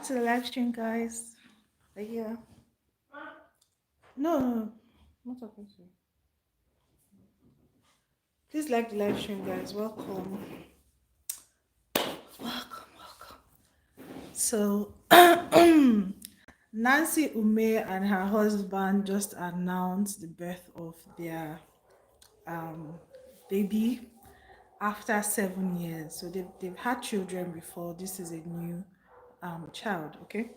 to the live stream, guys. Are you here? No, not talking to you. Please like the live stream, guys. Welcome. Welcome. So, Nancy Umeh and her husband just announced the birth of their baby after 7 years. So they've had children before. This is a new child, okay?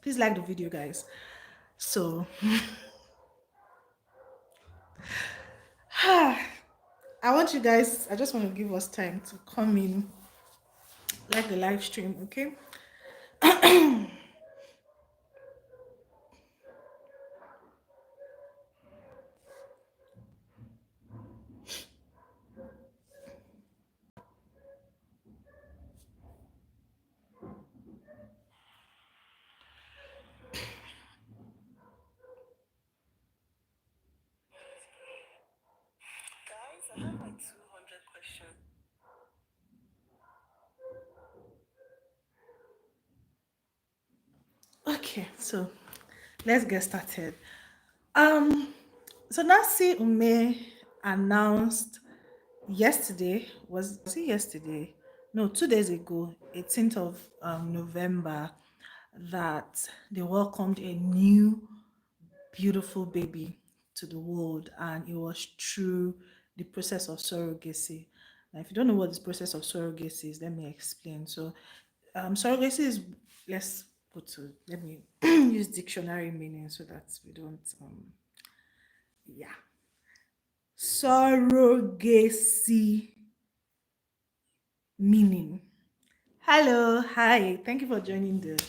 Please like the video, guys. So I just want to give us time to come in, like the live stream, okay? I have like 200 questions. Okay, so let's get started. So Nancy Umeh announced yesterday, was it yesterday? No, 2 days ago, 18th of November, that they welcomed a new beautiful baby to the world, and it was through the process of surrogacy. Now, if you don't know what this process of surrogacy is, let me explain. So, surrogacy is, let me use dictionary meaning so that we don't, yeah. Surrogacy meaning. Hello, hi, thank you for joining the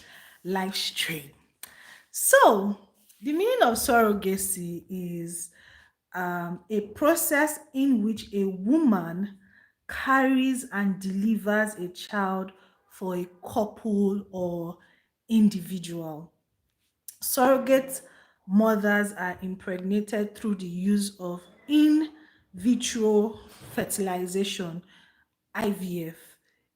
live stream. So, the meaning of surrogacy is a process in which a woman carries and delivers a child for a couple or individual. Surrogate mothers are impregnated through the use of in vitro fertilization, IVF.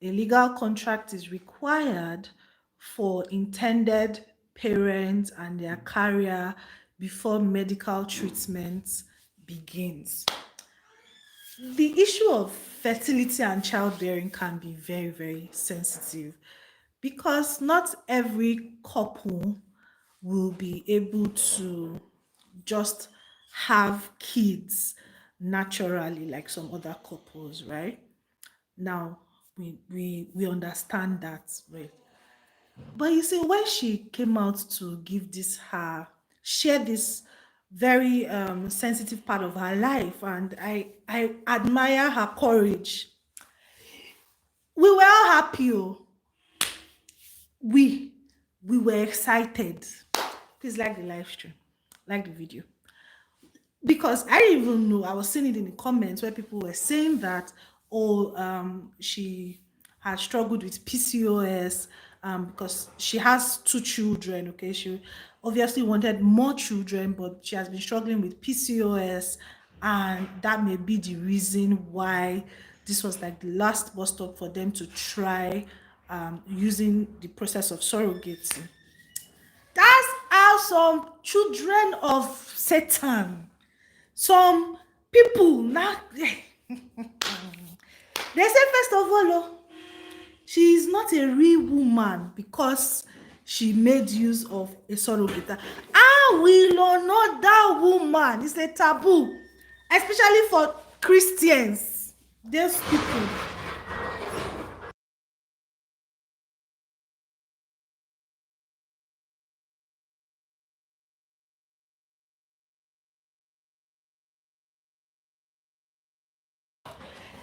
A legal contract is required for intended parents and their carrier before medical treatment begins. The issue of fertility and childbearing can be very, very sensitive because not every couple will be able to just have kids naturally like some other couples, right? Now we understand that, right? But you see, when she came out to give share this very sensitive part of her life, and I admire her courage. We were all happy. We were excited. Please like the live stream, like the video. Because I didn't even know, I was seeing it in the comments where people were saying that, she had struggled with PCOS because she has 2 children, okay? She obviously wanted more children, but she has been struggling with PCOS, and that may be the reason why this was like the last bus stop for them to try using the process of surrogacy. That's how some children of Satan, some people now they say, first of all, she is not a real woman because she made use of a surrogate. How will honor that woman? It's a taboo, especially for Christians. Those people.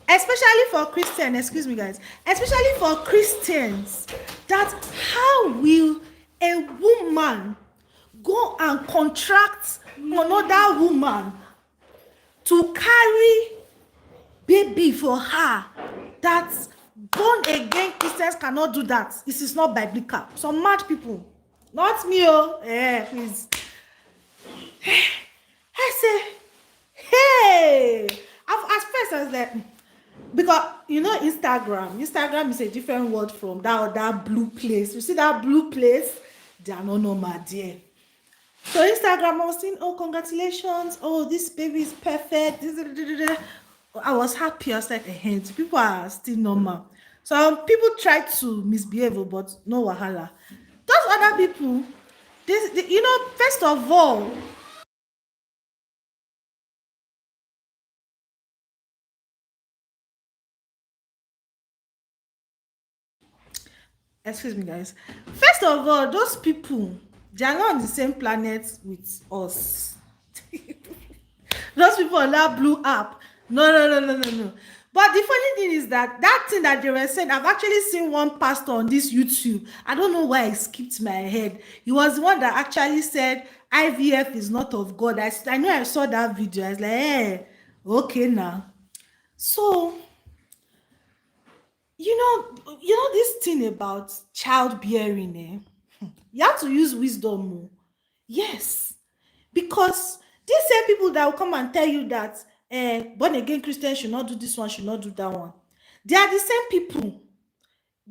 Especially for Christians, excuse me, guys, especially for Christians, that how will a woman go and contract another woman to carry baby for her? That born again Christians cannot do that. This is not biblical. Some mad people, not me, please. I say, hey, at first I was like, Because Instagram is a different word from that blue place. You see that blue place, they are not normal there. So Instagram, I was saying, oh, congratulations, oh, this baby is perfect. I was happy. I was like, people are still normal. So people try to misbehave, but no wahala. Those other people, first of all, excuse me, guys. First of all, those people, they are not on the same planet with us. Those people on that blue app. No, no, no, no, no, no. But the funny thing is that thing that they were saying, I've actually seen one pastor on this YouTube. I don't know why it skipped my head. He was the one that actually said IVF is not of God. I know I saw that video. I was like, hey, okay now. So, this thing about childbearing, you have to use wisdom. Yes, because these same people that will come and tell you that born again Christians should not do this one, should not do that one. They are the same people.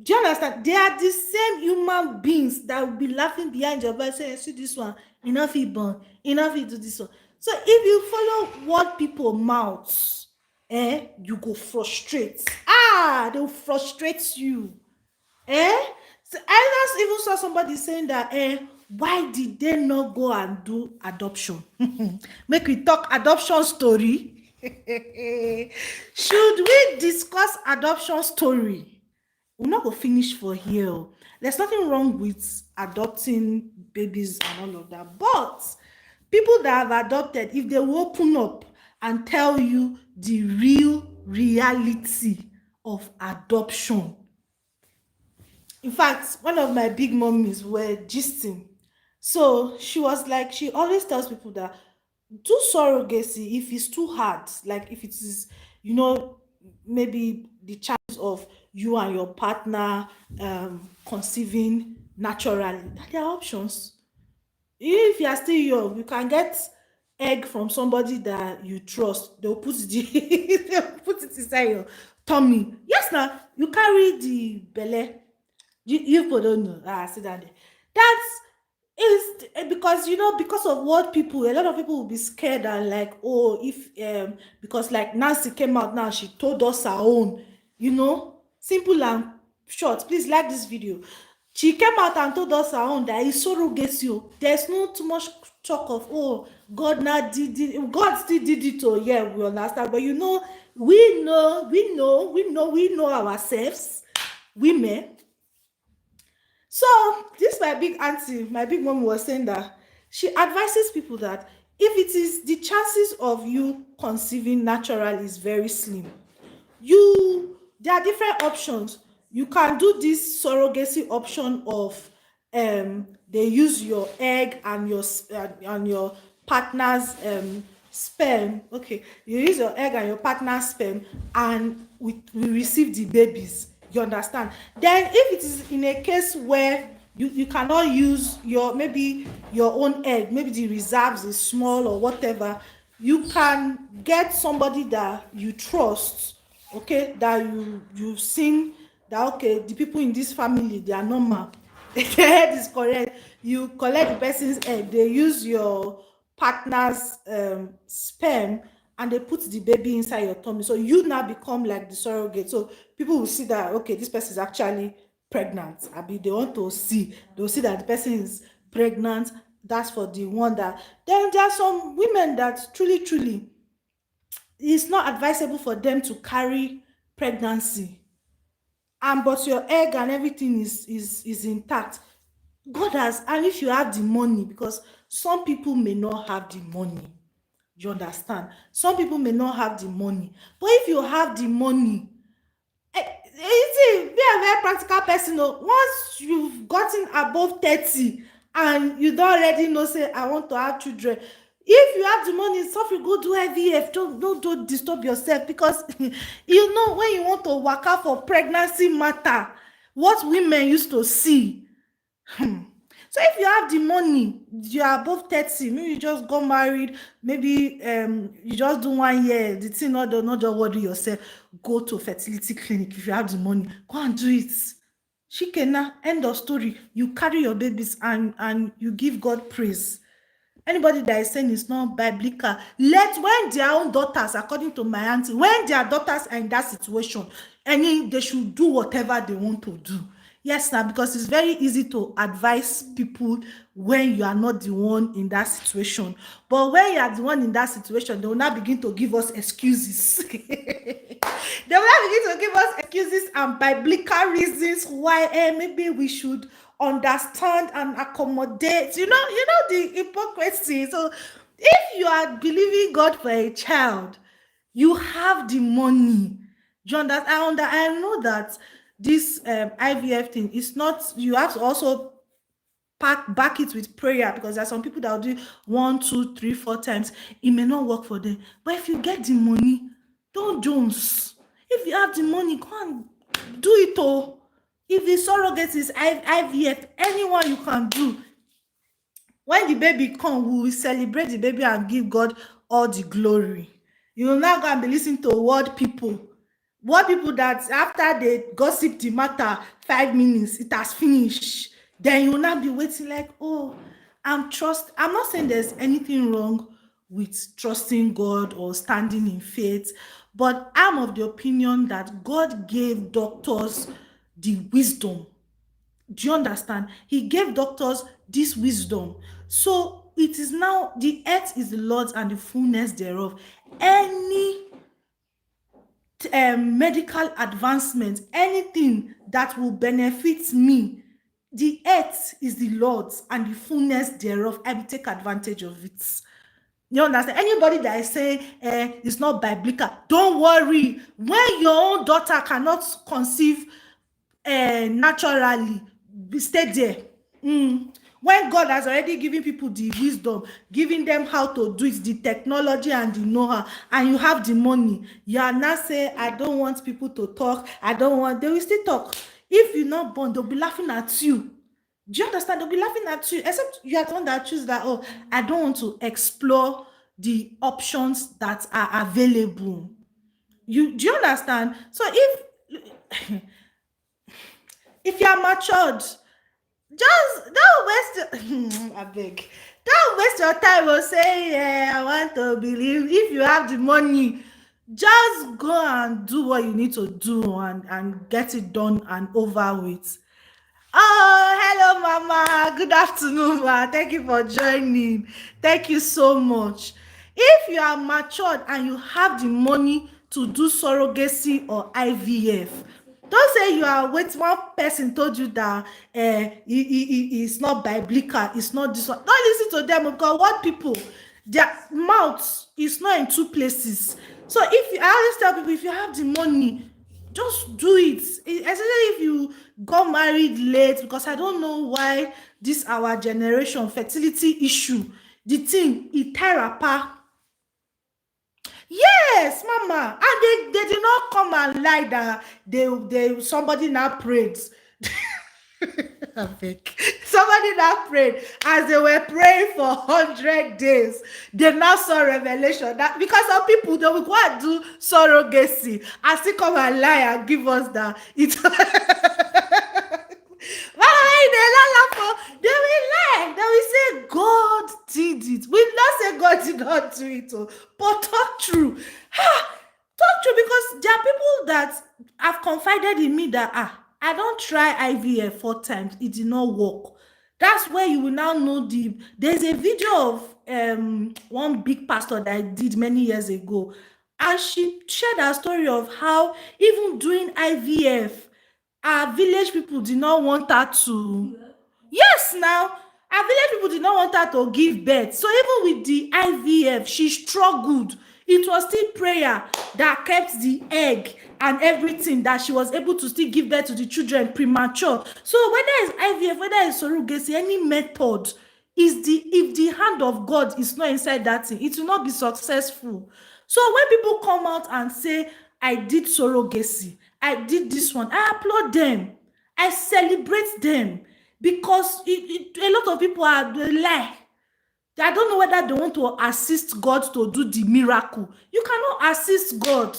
Do you understand? They are the same human beings that will be laughing behind your back saying, see this one, enough it burn, enough it do this one. So if you follow what people mouths, you go frustrate. They will frustrate you. So I just even saw somebody saying that why did they not go and do adoption? Make we talk adoption story. Should we discuss adoption story? We're not gonna finish for here. There's nothing wrong with adopting babies and all of that, but people that have adopted, if they will open up and tell you the real reality of adoption. In fact, one of my big mummies were gisting. So she was like, she always tells people that do surrogacy if it's too hard, like if it is, you know, maybe the chance of you and your partner conceiving naturally, that there are options. Even if you are still young, you can get egg from somebody that you trust. They'll put they'll put it inside your tummy. Yes, now you carry the belle. You people don't know. Sit down there. That's is because because of what people, a lot of people will be scared and like, oh, if because like Nancy came out now, she told us her own, simple and short. Please like this video. She came out and told us her own that it's surrogacy. There's no too much talk of, oh, God now did it. God still did it. Oh, yeah, we understand. But we know ourselves, women. So this my big auntie, my big mom was saying that she advises people that if it is the chances of you conceiving naturally is very slim, there are different options. You can do this surrogacy option of they use your egg and your partner's sperm. Okay, you use your egg and your partner's sperm, and we receive the babies. You understand? Then if it is in a case where you cannot use maybe your own egg, maybe the reserves is small or whatever, you can get somebody that you trust, okay, that you've seen that, okay, the people in this family, they are normal. The head is correct. You collect the person's egg, they use your partner's sperm, and they put the baby inside your tummy. So you now become like the surrogate. So people will see that, okay, this person is actually pregnant. They want to see, they'll see that the person is pregnant. That's for the one that. Then there are some women that truly it's not advisable for them to carry pregnancy, and but your egg and everything is intact. God has, and if you have the money, because some people may not have the money. You understand? Some people may not have the money, but if you have the money, you see, be a very practical person. Once you've gotten above 30 and you don't already know, say, I want to have children, if you have the money, suffer, go do IVF. Don't disturb yourself, because when you want to work out for pregnancy matter, what women used to see. So if you have the money, you are above 30, maybe you just got married, maybe you just do 1 year, the thing not just worry yourself, go to fertility clinic. If you have the money, go and do it. Shikena, end of story. You carry your babies and you give God praise. Anybody that is saying it's not biblical, let when their own daughters, according to my auntie, when their daughters are in that situation, they should do whatever they want to do. Yes, now, because it's very easy to advise people when you are not the one in that situation. But when you are the one in that situation, they will now begin to give us excuses. They will now begin to give us excuses and biblical reasons why maybe we should understand and accommodate. The hypocrisy. So if you are believing God for a child, you have the money. Do you understand? I know that this IVF thing is not, you have to also back it with prayer, because there are some people that will do 1, 2, 3, 4 times. It may not work for them. But if you get the money, don't jones. If you have the money, go and do it. Oh, if the surrogate is IVF, anyone you can do. When the baby come, we will celebrate the baby and give God all the glory. You will now go and be listening to what people that after they gossip the matter 5 minutes, it has finished. Then you will now be waiting like, oh, I'm not saying there's anything wrong with trusting God or standing in faith, but I'm of the opinion that God gave doctors the wisdom. Do you understand? He gave doctors this wisdom. So it is now, the earth is the Lord's and the fullness thereof. Any medical advancement, anything that will benefit me, the earth is the Lord's and the fullness thereof. I will take advantage of it. You understand? Anybody that is saying it's not biblical, don't worry. When your own daughter cannot conceive naturally, stay there. When God has already given people the wisdom, giving them how to do it, the technology and the know-how, and you have the money, you are not saying, I don't want people to talk, they will still talk. If you're not born, they'll be laughing at you. Do you understand? They'll be laughing at you, except you are the one that choose that, oh, I don't want to explore the options that are available. Do you understand? So if you are matured, just don't waste I beg. Don't waste your time or say, yeah, I want to believe. If you have the money, just go and do what you need to do and get it done and over with. Oh, hello, Mama. Good afternoon, ma. Thank you for joining. Thank you so much. If you are matured and you have the money to do surrogacy or IVF, don't say you are waiting. One person told you that it's not biblical, it's not this one. Don't listen to them, because what people, their mouth is not in two places. So I always tell people, if you have the money, just do it. Especially if you got married late, because I don't know why this our generation fertility issue, the thing it therapy. Yes, Mama, and they did not come and lie that they somebody now prayed. Somebody now prayed as they were praying for 100 days. They now saw revelation that because some people, they will go and do surrogacy and still come and lie and give us that it. They will lie. They will say God did it. We will not say God did not do it, but talk true. Talk true, because there are people that have confided in me that I don't try IVF 4 times, it did not work. That's where you will now know there's a video of one big pastor that I did many years ago, and she shared a story of how even doing IVF, our village people did not want her to. Yes, now our village people did not want her to give birth. So even with the IVF, she struggled. It was still prayer that kept the egg and everything, that she was able to still give birth to the children premature. So whether it's IVF, whether it's surrogacy, any method, if the hand of God is not inside that thing, it will not be successful. So when people come out and say, I did surrogacy, I did this one, I applaud them. I celebrate them. because a lot of people are they lie. I don't know whether they want to assist God to do the miracle. You cannot assist God.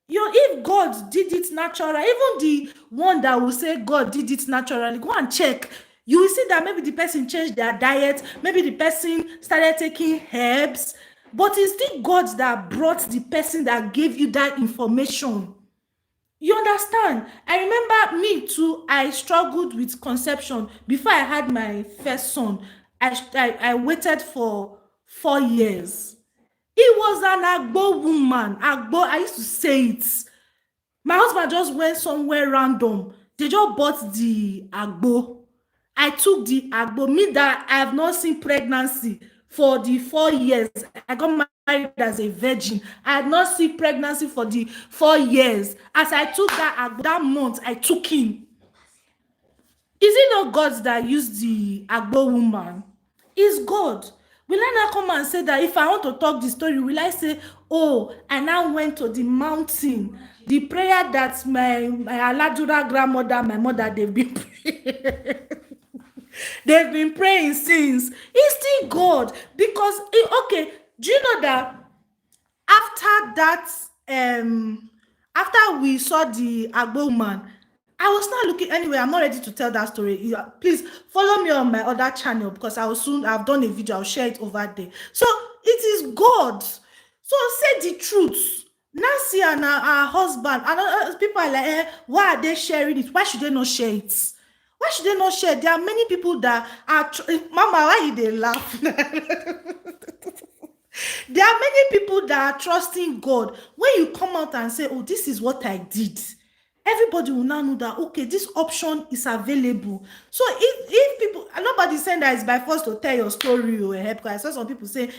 If God did it naturally, even the one that will say God did it naturally, go and check. You will see that maybe the person changed their diet, maybe the person started taking herbs, but it's still God that brought the person that gave you that information. You understand? I remember me too, I struggled with conception. Before I had my first son, I waited for 4 years. It was an Agbo woman. Agbo, I used to say it. My husband just went somewhere random. They just bought the Agbo. I took the Agbo. Me that I have not seen pregnancy for the 4 years. I got married as a virgin. I had not seen pregnancy for the 4 years. As I took that Agbo, that month, I took him. Is it not God that used the Agbo woman? It's God. Will I now come and say that if I want to talk the story, will I say, oh, I now went to the mountain, the prayer that my Aladura grandmother, my mother, they've been praying. They've been praying since. It's still God. Because, okay, do you know that after that, after we saw the Agbo woman, I was not looking anyway. I'm not ready to tell that story. Please follow me on my other channel because I've done a video. I'll share it over there. So it is God. So say the truth. Nancy and her husband and people are like, why are they sharing it? Why should they not share it? Why should they not share? There are many people that are Mama, why they laugh? There are many people that are trusting God. When you come out and say, oh, this is what I did, everybody will now know that, okay, this option is available. So if people, nobody's saying that it's by force to tell your story or help, because I saw some people say,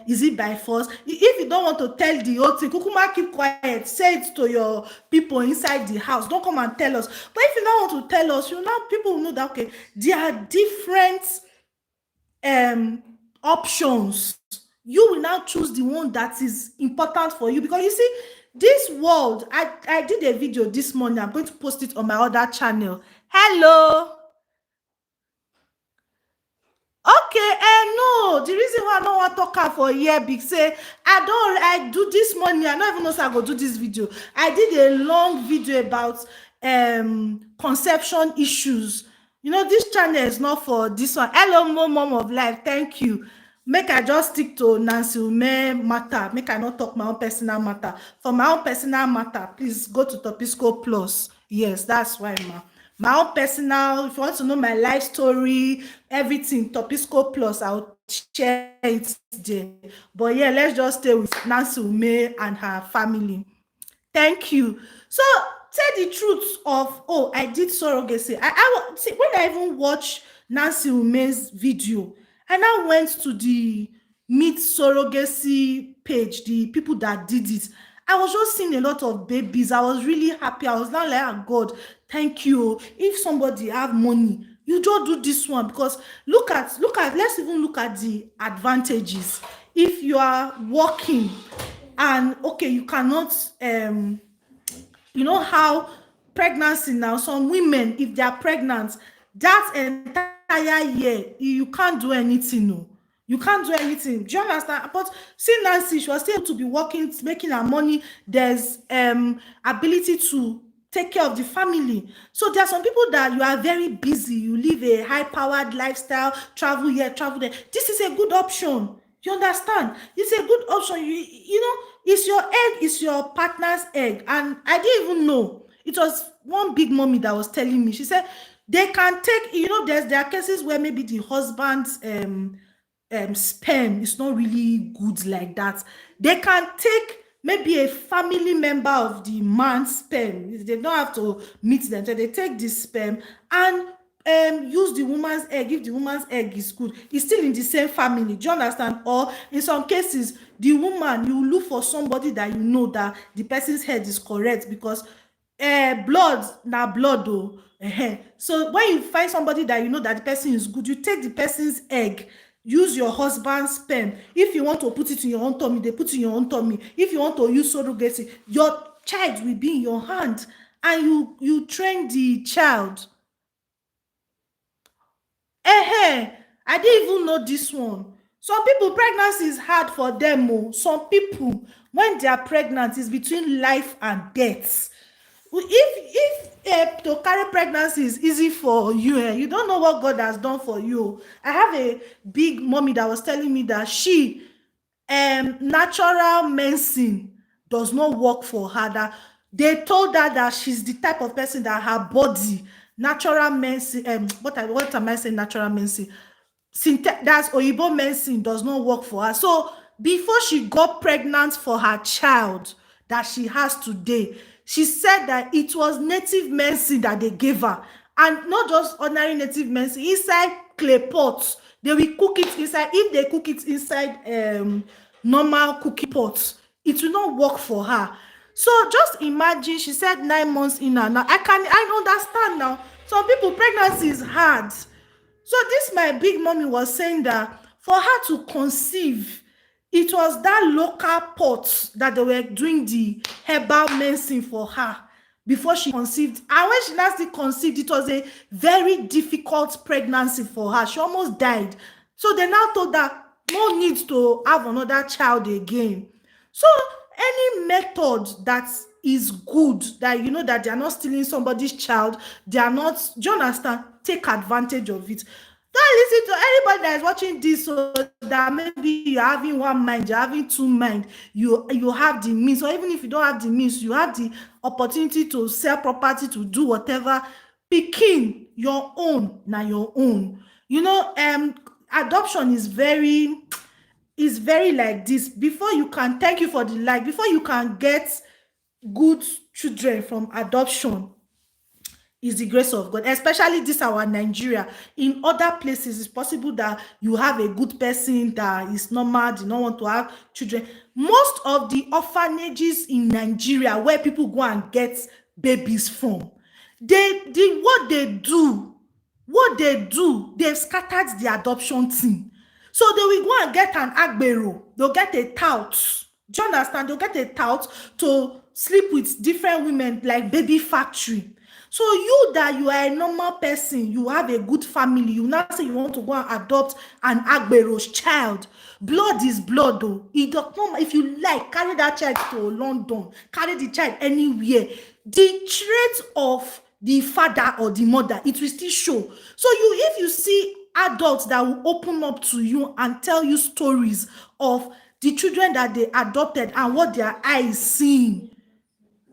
is it by force? If you don't want to tell the whole thing, kukuma, keep quiet, say it to your people inside the house, don't come and tell us. But if you don't want to tell us, people will know that, okay, there are different options. You will now choose the one that is important for you, because you see, this world, I did a video this morning. I'm going to post it on my other channel. Hello. Okay, no, the reason why I don't want to talk for here because say I do this morning. I don't even know if I go do this video. I did a long video about conception issues. This channel is not for this one. Hello, mom of life. Thank you. Make I just stick to Nancy Umeh matter. Make I not talk my own personal matter. For my own personal matter, please go to Topisqotv. Yes, that's why, ma. My own personal, if you want to know my life story, everything, Topisqotv, I'll share it there. But yeah, let's just stay with Nancy Umeh and her family. Thank you. So tell the truth of, oh, I did surrogacy. See, when I even watch Nancy Umeh's video, I now went to the Meet Surrogacy page, the people that did it. I was just seeing a lot of babies. I was really happy. I was now like, oh God, thank you. If somebody have money, you just do this one, because look at, let's even look at the advantages. If you are working and okay, you cannot, you know how pregnancy now, some women, if they are pregnant, that entire year, you can't do anything, no. You can't do anything. Do you understand? But see, Nancy, she was still able to be working, making her money. There's ability to take care of the family. So there are some people that you are very busy. You live a high-powered lifestyle, travel here, travel there. This is a good option. You understand? It's a good option. You know, it's your egg, it's your partner's egg. And I didn't even know. It was one big mommy that was telling me. She said they can take, you know, there are cases where maybe the husband's sperm is not really good like that. They can take maybe a family member of the man's sperm. They don't have to meet them. So they take this sperm and use the woman's egg. If the woman's egg is good, it's still in the same family. Do you understand? Or in some cases, the woman, you look for somebody that you know that the person's head is correct, because blood na blood though. So when you find somebody that you know that the person is good, you take the person's egg, use your husband's sperm. If you want to put it in your own tummy, they put it in your own tummy. If you want to use surrogacy, your child will be in your hand, and you train the child. I didn't even know this one. Some people, pregnancy is hard for them. Oh. Some people, when they are pregnant, it's between life and death. If to carry pregnancy is easy for you, you don't know what God has done for you. I have a big mommy that was telling me that natural medicine does not work for her, that they told her that she's the type of person that her body, natural medicine, what am I saying, natural medicine, that's oyibo medicine, does not work for her. So before she got pregnant for her child that she has today, she said that it was native medicine that they gave her, and not just ordinary native medicine, inside clay pots. They will cook it inside. If they cook it inside normal cooking pots, it will not work for her. So just imagine, she said 9 months in and now. I understand now. Some people, pregnancy is hard. So this my big mommy was saying that for her to conceive, it was that local pot that they were doing the herbal medicine for her before she conceived. And when she now still conceived, it was a very difficult pregnancy for her. She almost died. So they now told her no need to have another child again. So any method that is good, that you know that they are not stealing somebody's child, they are not, do you understand? Take advantage of it. Don't listen to anybody that is watching this, so that maybe you're having one mind, you're having two mind, you have the means, or even if you don't have the means, you have the opportunity to sell property, to do whatever. Pikin, your own, na your own. You know, adoption is very like this. Before you can, thank you for the like, before you can get good children from adoption, is the grace of God, especially this our Nigeria. In other places, it's possible that you have a good person that is normal, do not want to have children. Most of the orphanages in Nigeria, where people go and get babies from, what they do, they've scattered the adoption thing. So they will go and get an agbero, they'll get a tout. Do you understand? They'll get a tout to sleep with different women, like baby factory. So you, that you are a normal person, you have a good family, you now say you want to go and adopt an agbero's child. Blood is blood, though. It does not, if you like, carry that child to London, carry the child anywhere. The trait of the father or the mother, it will still show. So if you see adults that will open up to you and tell you stories of the children that they adopted and what their eyes seeing,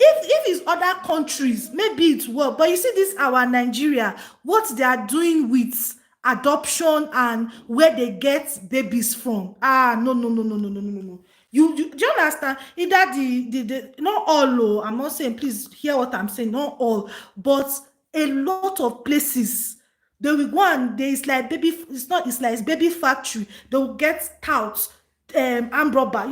if it's other countries, maybe it's well, but you see this our Nigeria, what they are doing with adoption and where they get babies from. No. Do you understand? Either the not all, I'm not saying, please hear what I'm saying, not all, but a lot of places, they will go and it's like baby, it's baby factory. They will get touts, armed robber,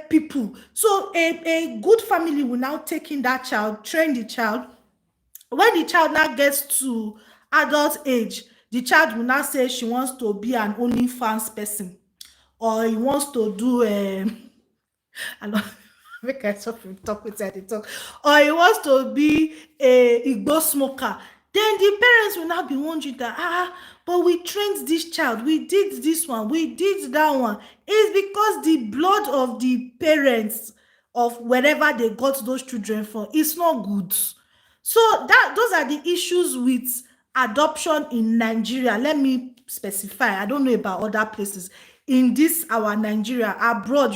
people. So a good family will now take in that child, train the child. When the child now gets to adult age, the child will now say she wants to be an OnlyFans person, or he wants to do I know, make I stop from talk with I talk, or he wants to be a igbo smoker. Then the parents will now be wondering that but we trained this child, we did this one, we did that one. It's because the blood of the parents of wherever they got those children from is not good. So those are the issues with adoption in Nigeria. Let me specify. I don't know about other places. In this our Nigeria, abroad,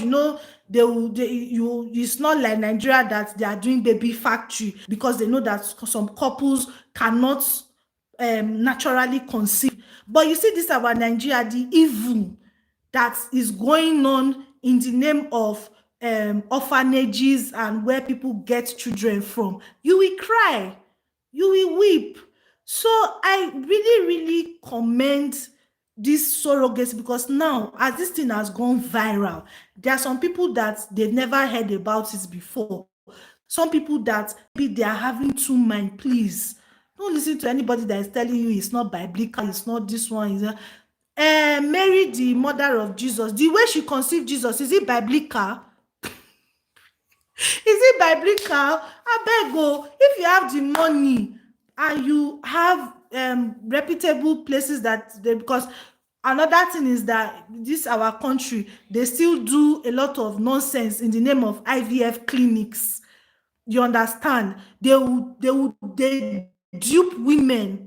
it's not like Nigeria that they are doing baby factory, because they know that some couples cannot naturally conceive. But you see this our Nigeria, the evil that is going on in the name of orphanages and where people get children from, you will cry, you will weep. So I really, really commend this surrogacy, because now, as this thing has gone viral, there are some people that they've never heard about it before. Some people that maybe they are having two mind. Please don't listen to anybody that is telling you it's not biblical, it's not this one, is Mary, the mother of Jesus, the way she conceived Jesus, is it biblical? Is it biblical? Abeg o, if you have the money and you have reputable places that they, because another thing is that this our country, they still do a lot of nonsense in the name of IVF clinics. You understand? They dupe women.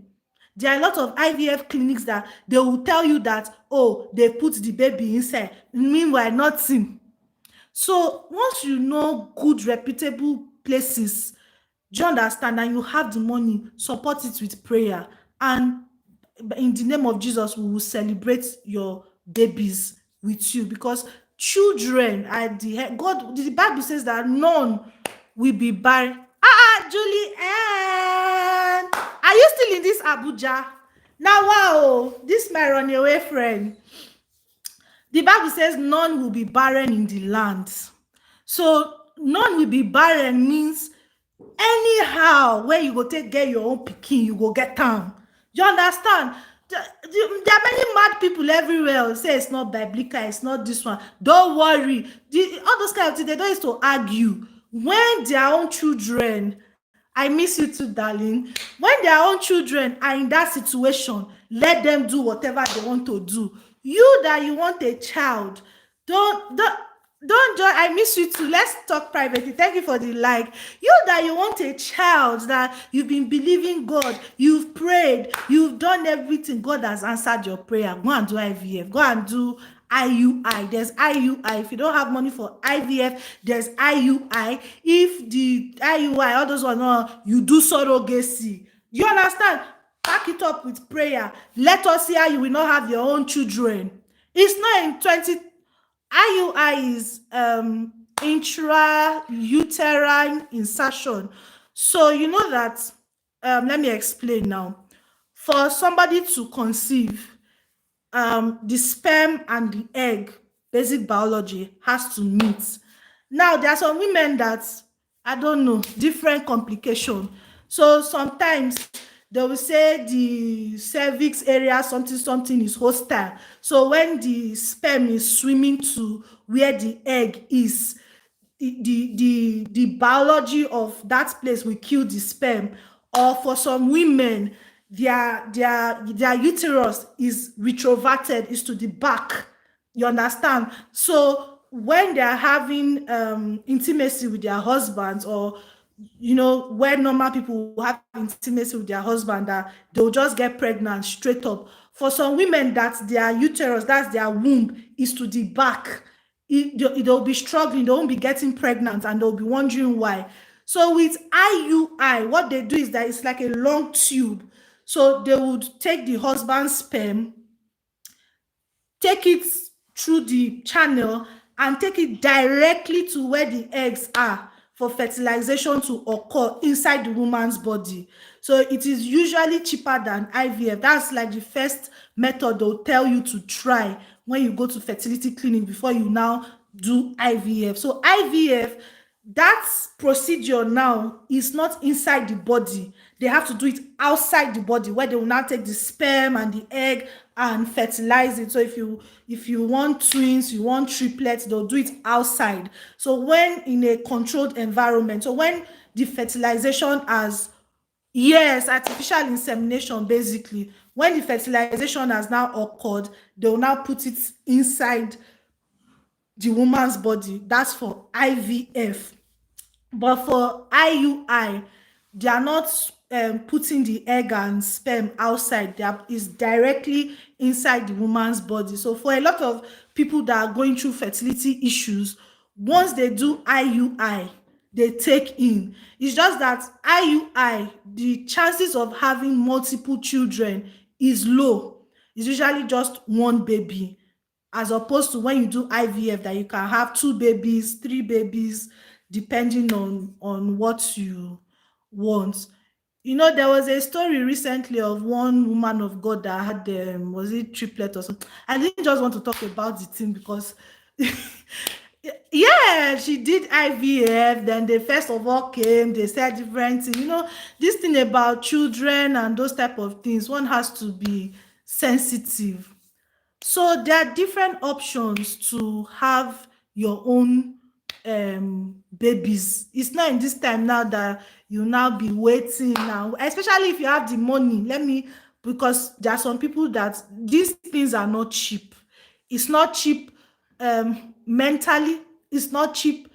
There are a lot of IVF clinics that they will tell you that, oh, they put the baby inside, meanwhile nothing. So once you know good reputable places, do you understand, and you have the money, support it with prayer, and in the name of Jesus, we will celebrate your babies with you, because children are the head. God, the Bible says that none will be barren. Julianne, are you still in this Abuja? Now, wow, this my runaway friend. The Bible says none will be barren in the land. So none will be barren means anyhow where you go take get your own pikin, you go get am. You understand? There are many mad people everywhere say it's not biblical, it's not this one. Don't worry. All those kind of things, they don't used to argue. When their own children, I miss you too, darling. When their own children are in that situation, let them do whatever they want to do. You that you want a child, don't don't join. I miss you too. Let's talk privately. Thank you for the like. You that you want a child, that you've been believing God, you've prayed, you've done everything. God has answered your prayer. Go and do IVF. Go and do IUI. There's IUI. If you don't have money for IVF, there's IUI. If the IUI, all those ones, you do surrogacy. You understand? Back it up with prayer. Let us see how you will not have your own children. It's not in 20. IUI is intrauterine insertion. So you know that, let me explain now. For somebody to conceive, the sperm and the egg, basic biology, has to meet. Now, there are some women that, I don't know, different complication. So sometimes they will say the cervix area, something, something is hostile. So when the sperm is swimming to where the egg is, the biology of that place will kill the sperm. Or for some women, their uterus is retroverted, is to the back. You understand? So when they're having intimacy with their husbands, or where normal people will have intimacy with their husband, that they'll just get pregnant straight up. For some women, that's their uterus, that's their womb, is to the back. They'll be struggling, they won't be getting pregnant, and they'll be wondering why. So with IUI, what they do is that it's like a long tube. So they would take the husband's sperm, take it through the channel, and take it directly to where the eggs are for fertilization to occur inside the woman's body. So it is usually cheaper than IVF. That's like the first method they'll tell you to try when you go to fertility clinic before you now do IVF. So IVF, that procedure now is not inside the body. They have to do it outside the body, where they will now take the sperm and the egg and fertilize it. So if you want twins, you want triplets, they'll do it outside. So when in a controlled environment, so when the fertilization has, yes, artificial insemination, basically, when the fertilization has now occurred, they will now put it inside the woman's body. That's for IVF. But for IUI, they are not putting the egg and sperm outside. Is directly inside the woman's body. So for a lot of people that are going through fertility issues, once they do IUI, they take in. It's just that IUI, the chances of having multiple children is low. It's usually just one baby, as opposed to when you do IVF, that you can have 2 babies, 3 babies, depending on what you want. There was a story recently of one woman of God that had, was it triplet or something? I didn't just want to talk about the thing because, yeah, she did IVF. Then they first of all came, they said different things. This thing about children and those type of things, one has to be sensitive. So there are different options to have your own babies. It's not in this time now that you now be waiting now, especially if you have the money. Let me, because there are some people that these things are not cheap. It's not cheap mentally, it's not cheap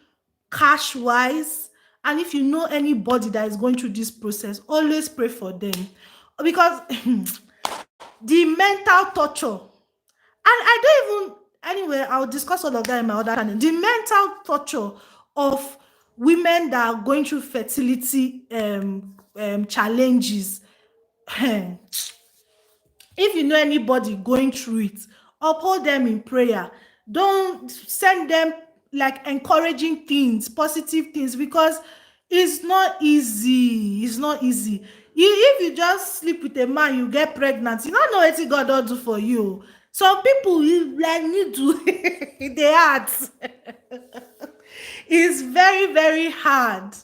cash wise. And if you know anybody that is going through this process, always pray for them, because the mental torture, and I don't even, anyway, I'll discuss all of that in my other channel. The mental torture of women that are going through fertility challenges. If you know anybody going through it, uphold them in prayer. Don't send them like encouraging things, positive things, because it's not easy. It's not easy. If you just sleep with a man, you get pregnant, you don't know what God will do for you. Some people, you like need to they hard. It's very, very hard.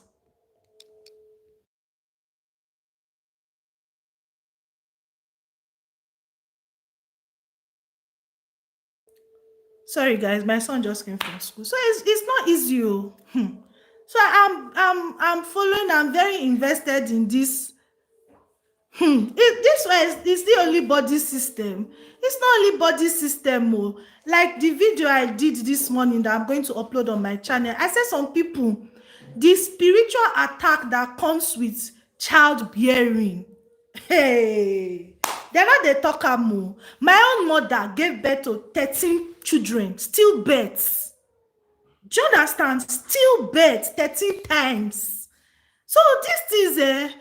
Sorry guys, my son just came from school. So it's not easy. Oh. So I'm following, I'm very invested in this. This one is the only body system. It's not only body system. Oh. Like the video I did this morning that I'm going to upload on my channel, I said some people, the spiritual attack that comes with childbearing. Hey, they're not the talker more. My own mother gave birth to 13 children, still births. Do you understand? Still births 13 times. So these things,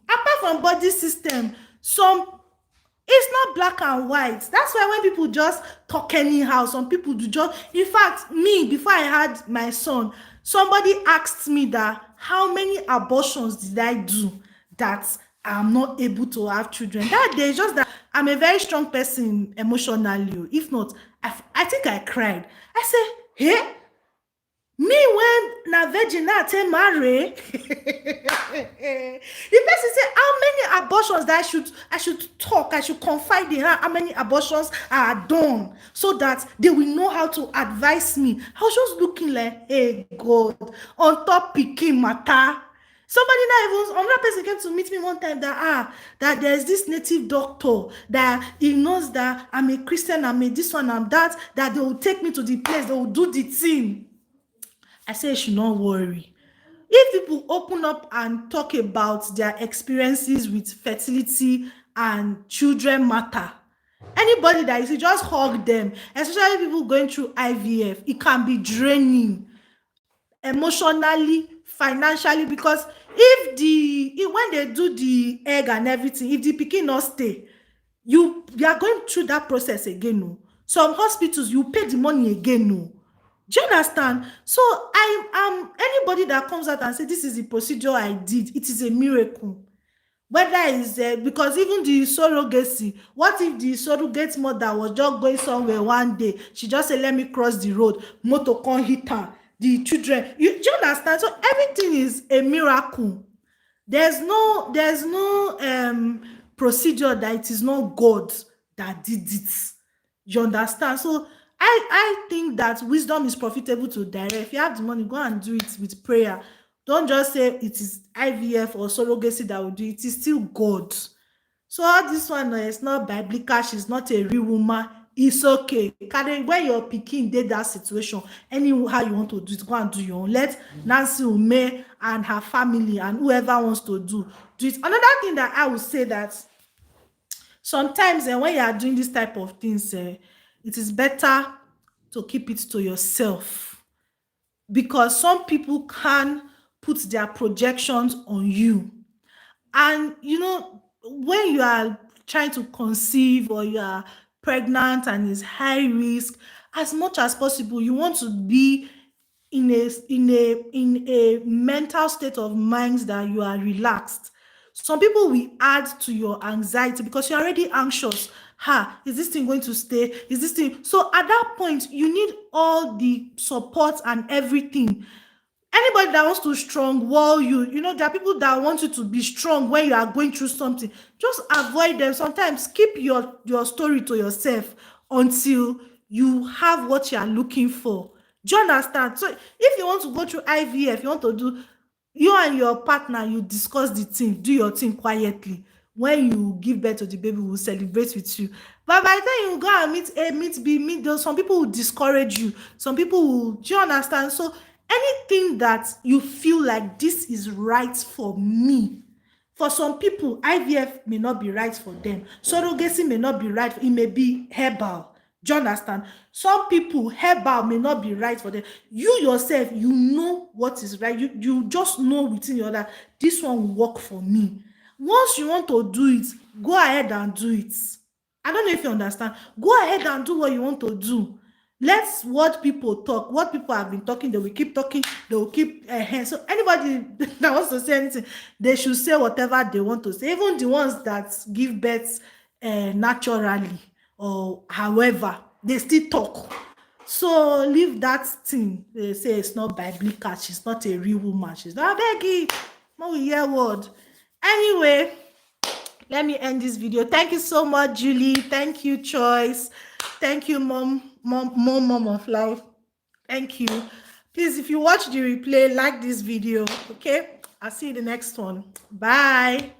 apart from body system, some, it's not black and white. That's why when people just talk anyhow, some people do just, in fact, me, before I had my son, somebody asked me that how many abortions did I do that I'm not able to have children. That day, just that I'm a very strong person emotionally. If not, I think I cried. I said, hey, me when na virgin na take marry. The person say how many abortions that I should talk, I should confide in her how many abortions are done so that they will know how to advise me. I was just looking like, hey God, on top pikin matter. Somebody not even, another person came to meet me one time that there's this native doctor that he knows that I'm a Christian, I'm a this one, I'm that they will take me to the place, they will do the thing. I say you should not worry. If people open up and talk about their experiences with fertility and children matter, anybody that you just hug them, especially people going through IVF, it can be draining emotionally, financially, because when they do the egg and everything, if the pikin not stay, you are going through that process again. No, some hospitals you pay the money again. No, do you understand? So I am, anybody that comes out and say this is the procedure I did, it is a miracle. Whether it's because even the surrogacy, what if the surrogate mother was just going somewhere one day, she just say let me cross the road, motor come hit her, the children, do you understand? So everything is a miracle. There's no procedure that it is not God that did it. You understand? So I think that wisdom is profitable to direct. If you have the money, go and do it with prayer. Don't just say it is IVF or surrogacy that will do it. It is still God. So all this one is not biblical. She's not a real woman. It's okay. Carry when your pikin did that situation, anyhow you want to do it, go and do your own. Let Nancy Umeh and her family and whoever wants to do it. Another thing that I would say that sometimes when you are doing this type of things, it is better to keep it to yourself, because some people can put their projections on you. And when you are trying to conceive or you are pregnant and it's high risk, as much as possible you want to be in a mental state of mind that you are relaxed. Some people will add to your anxiety because you're already anxious. Is this thing going to stay? Is this thing? So at that point, you need all the support and everything. Anybody that wants to strong wall you, there are people that want you to be strong when you are going through something. Just avoid them. Sometimes keep your story to yourself until you have what you are looking for. Do you understand? So if you want to go through IVF, you want to do, you and your partner, you discuss the thing, do your thing quietly. When you give birth to the baby, we'll celebrate with you. But by the time you go and meet A, meet B, meet those, some people will discourage you. Some people will, do you understand? So anything that you feel like this is right for me, for some people, IVF may not be right for them. Surrogacy may not be right. It may be herbal. Do you understand? Some people, herbal may not be right for them. You yourself, you know what is right. You just know within your that this one will work for me. Once you want to do it, go ahead and do it. I don't know if you understand. Go ahead and do what you want to do. Let's what people talk, what people have been talking, they will keep talking, they will keep so anybody that wants to say anything, they should say whatever they want to say, even the ones that give birth naturally or however, they still talk. So leave that thing. They say it's not biblical, she's not a real woman, she's not begging. No, we hear word. Anyway, let me end this video. Thank you so much, Julie. Thank you, Choice. Thank you, mom of life. Thank you. Please, if you watch the replay, like this video. Okay, I'll see you in the next one. Bye.